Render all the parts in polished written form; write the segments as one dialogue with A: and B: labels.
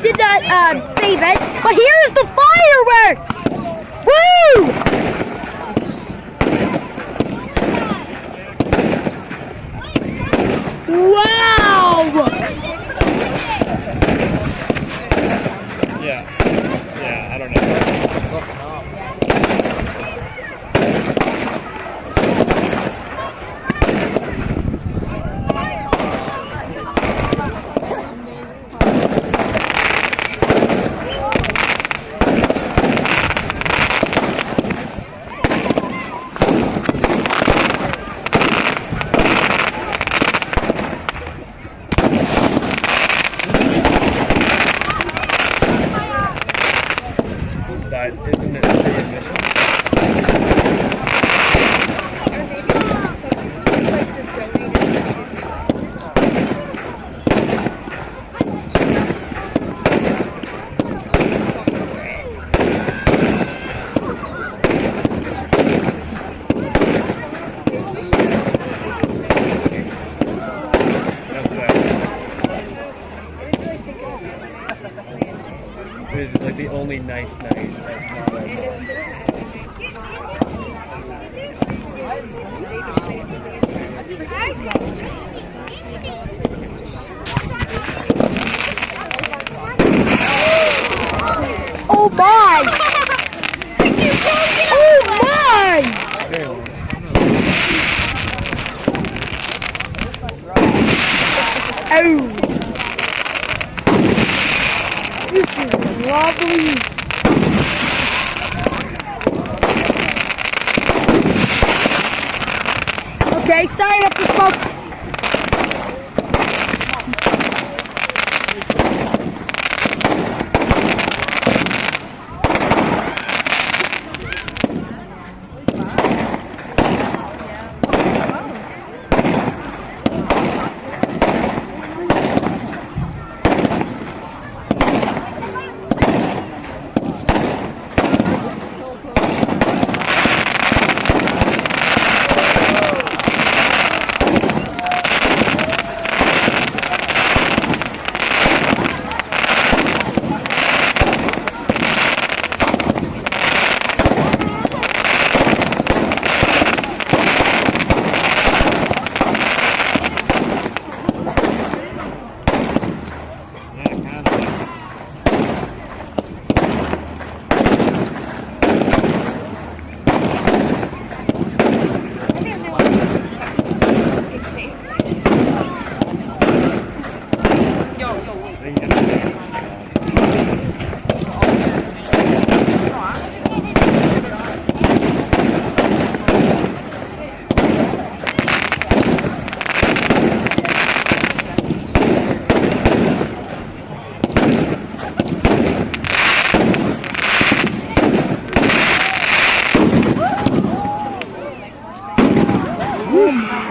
A: did not save it, but here is the fireworks! Woo! Wow!
B: Yeah, I don't know. Isn't it free admission? This is like the only nice night.
A: Oh my! Oh my! Oh! This is lovely. Okay, sign up this folks.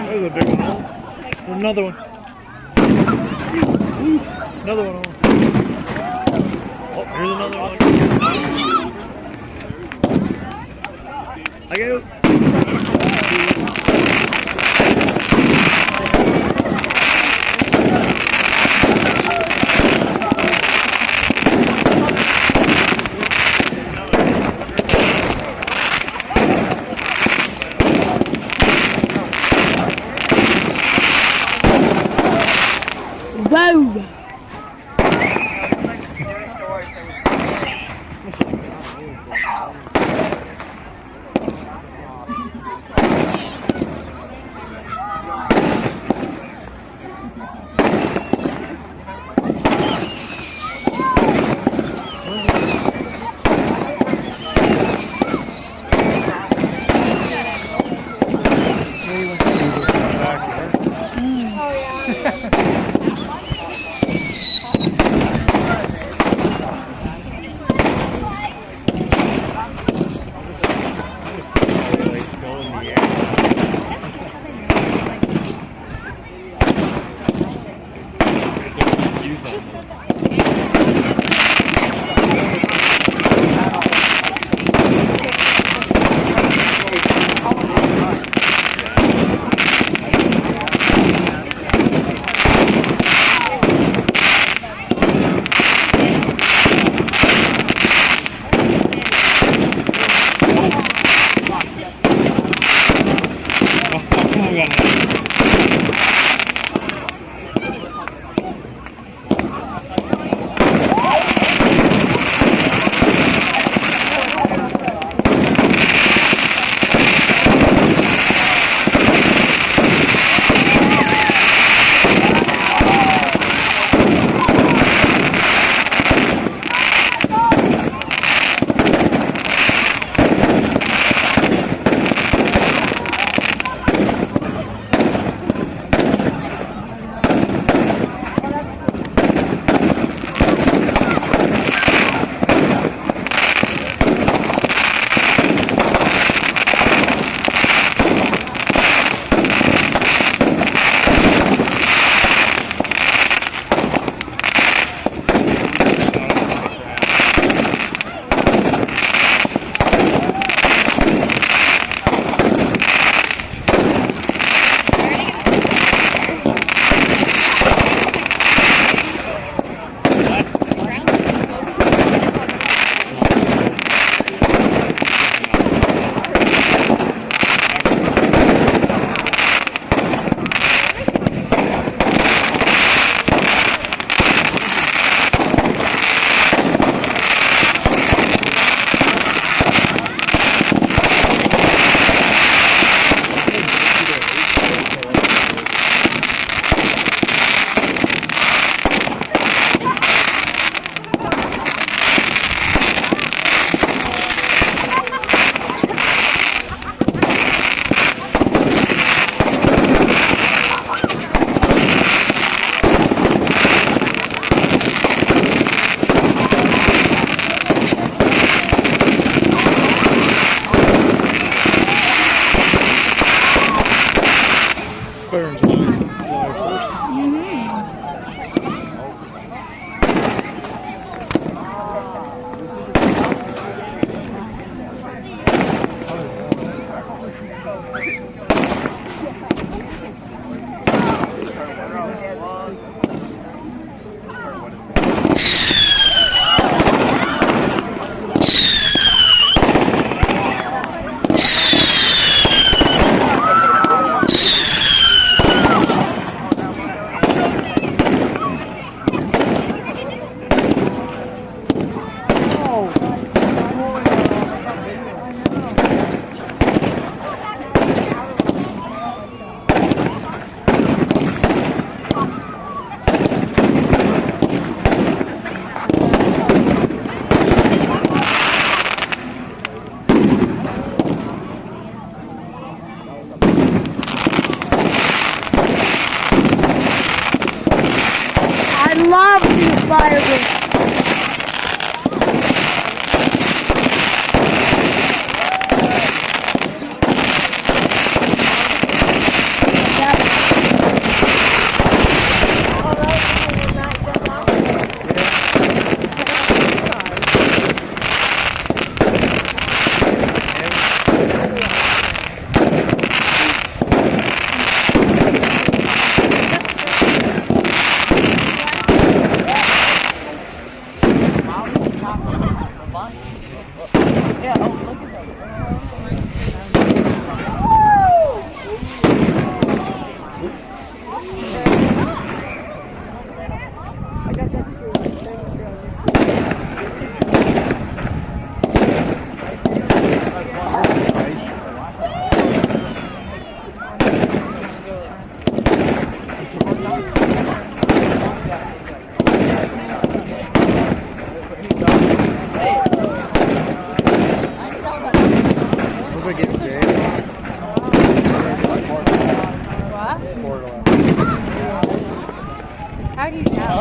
B: There's a big one. Another one. Another one. Oh, here's another one. I go.
A: Whoa! fire break.
B: Yeah, oh, look at that.
A: I got that screw. How do you know?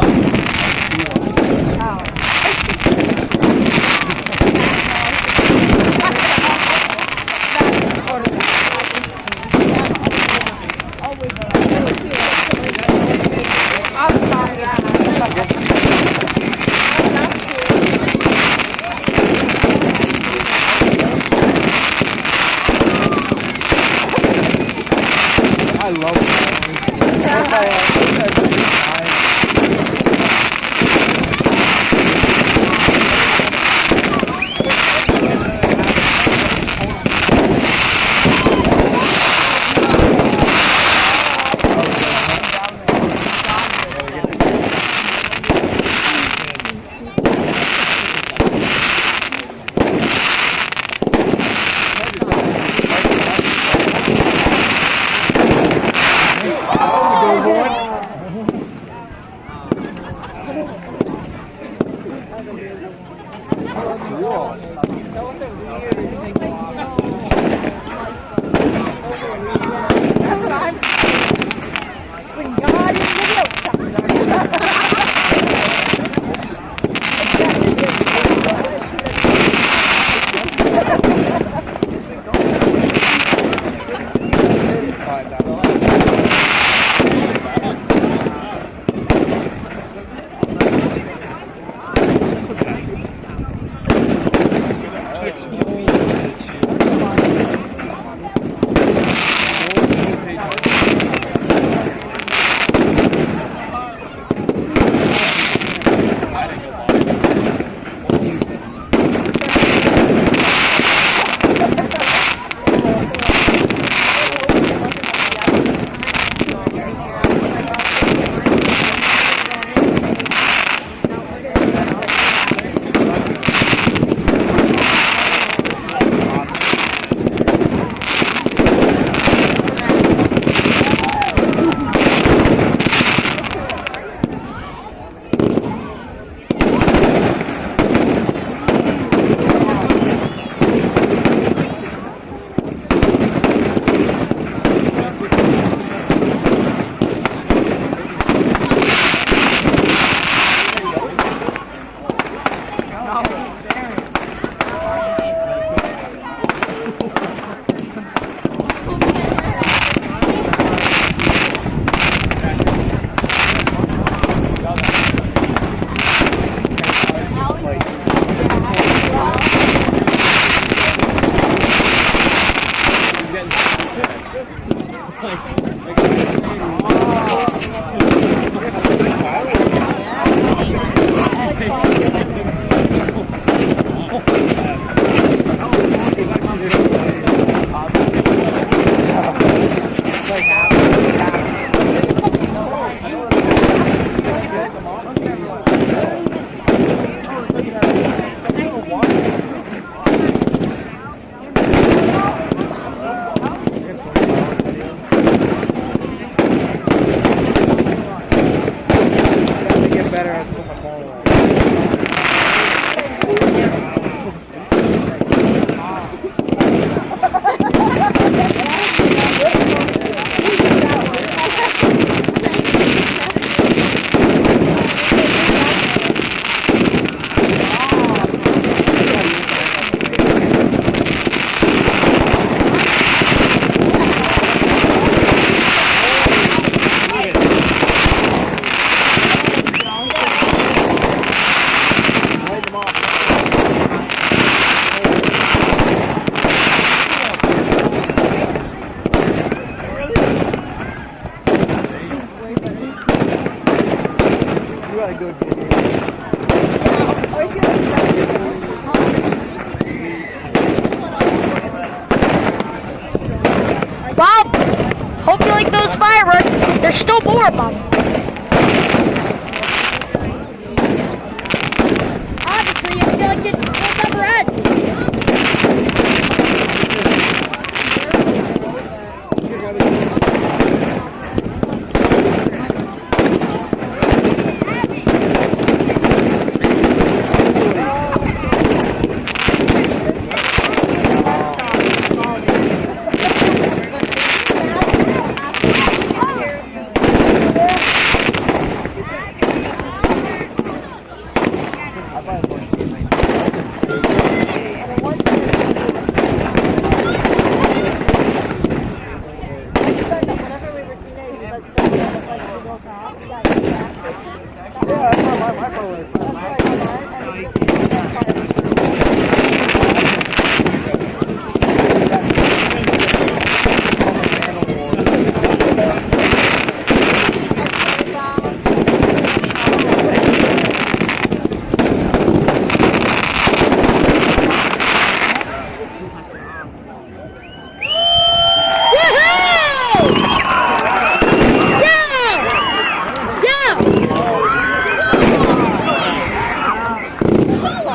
B: I love it.
A: That's what I'm saying. When God is video there's still more of them. Obviously, I feel like it will never end.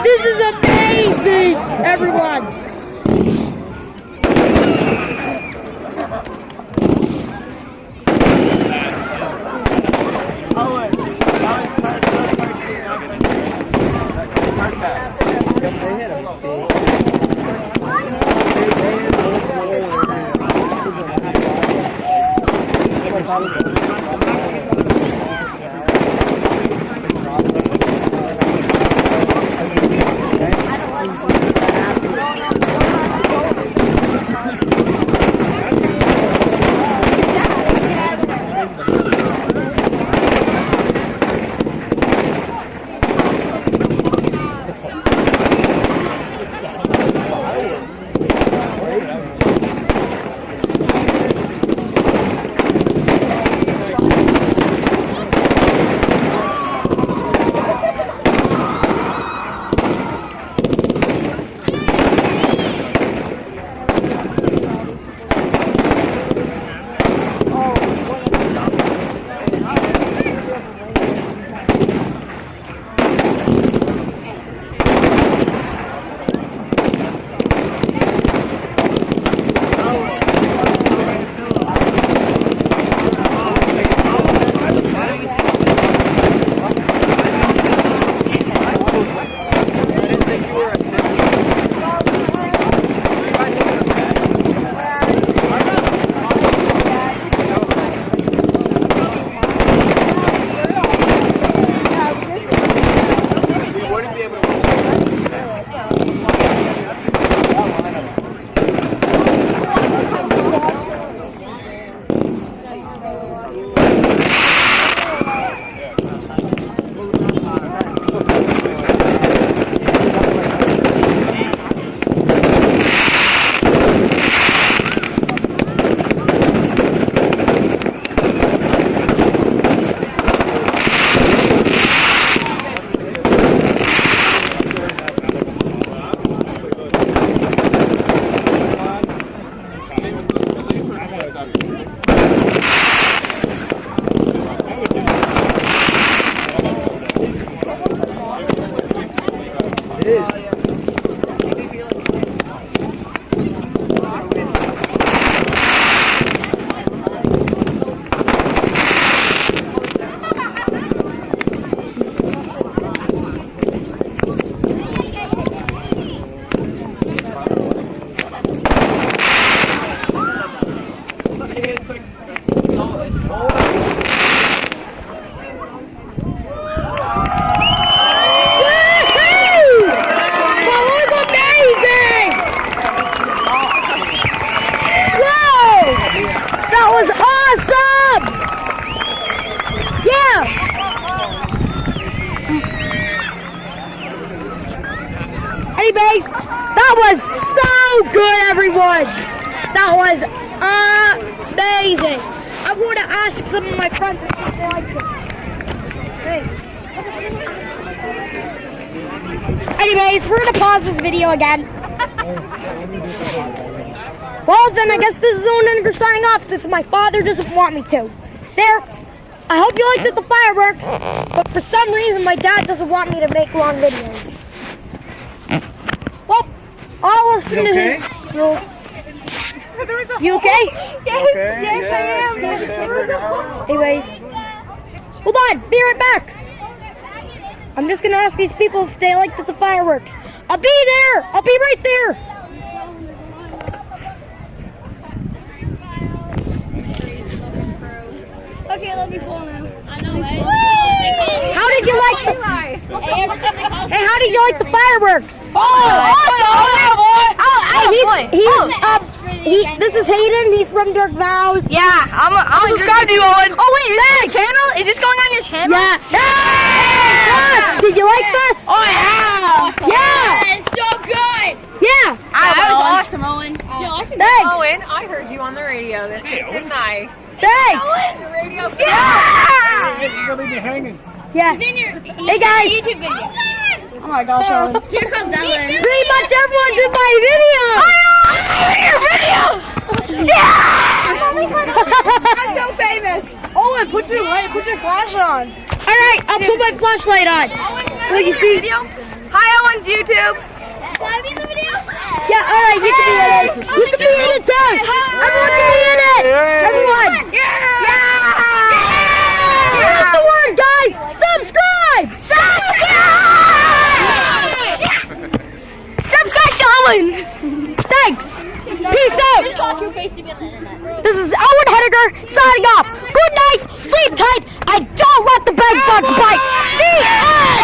A: This is amazing, everyone.
B: Owen.
A: Anyways, that was so good, everyone. That was amazing. I want to ask some of my friends if they liked it. Anyways, we're going to pause this video again. Well, then I guess this is Owen signing off since my father doesn't want me to. There. I hope you liked the fireworks, but for some reason my dad doesn't want me to make long videos. Well, I'll listen to his rules. You okay?
C: Yes, I am.
A: Anyways, hold on, be right back. I'm just gonna ask these people if they liked the fireworks. I'll be there. I'll be right there.
C: Okay, let me pull now. I know, right?
A: How did you like the? Hey, how did you like the fireworks? This is Hayden. He's from Dark Vows.
C: Yeah, I'm subscribed to you, Owen. Oh wait, is that your channel? Is this going on your channel?
A: Yeah. Yes. Did you like this?
C: Oh yeah.
A: Awesome. Yeah.
C: It's so good.
A: Yeah.
C: That was awesome, Owen.
A: Thanks.
D: Owen, I heard you on the radio this week, didn't I?
A: Thanks.
D: The radio.
C: Yeah.
B: You're gonna leave me hanging.
A: Yeah.
C: Hey
A: guys.
C: YouTube video.
A: Oh my gosh, Owen.
C: Here comes Ellen.
A: Pretty much everyone's in my video.
C: Your video. Yeah. I'm so famous.
A: Owen, put your flash on. All right, I'll put my flashlight on. Will you see?
C: Hi, Owen's YouTube.
A: Can I be in the video? Yeah, all right, you can be in it. You can be in it too. Everyone can be in it. Everyone.
C: Yeah.
A: What's the word, guys? Subscribe.
C: Subscribe to Owen.
A: Thanks. Peace out. This is Owen Hennigar signing off. Good night. Sleep tight. And don't let the bed bugs bite. The end.